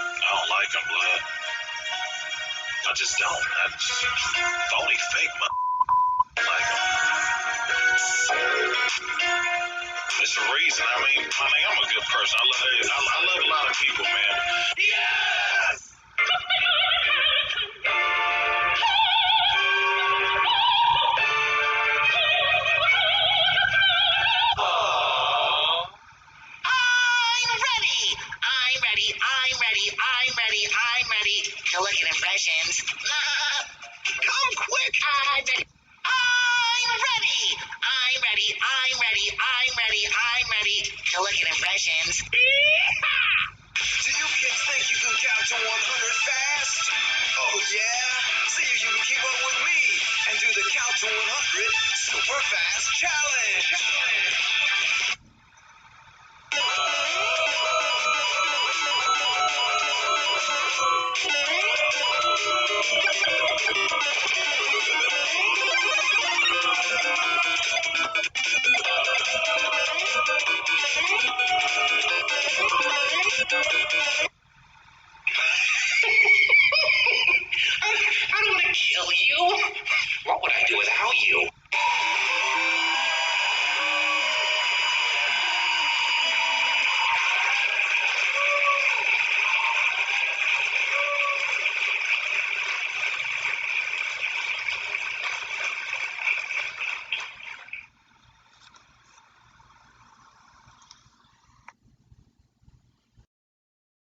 I don't like them, blood. I just don't. That's phony, fake, like them. It's a reason. I mean, I'm a good person. I love a lot of people, man. Yes! I'm ready to look at impressions. Come quick! I'm ready. I'm ready to look at impressions. Do you kids think you can count to 100 fast? Oh yeah? See if you can keep up with me and do the count to 100 super fast challenge. I don't want to kill you. What would I do without you?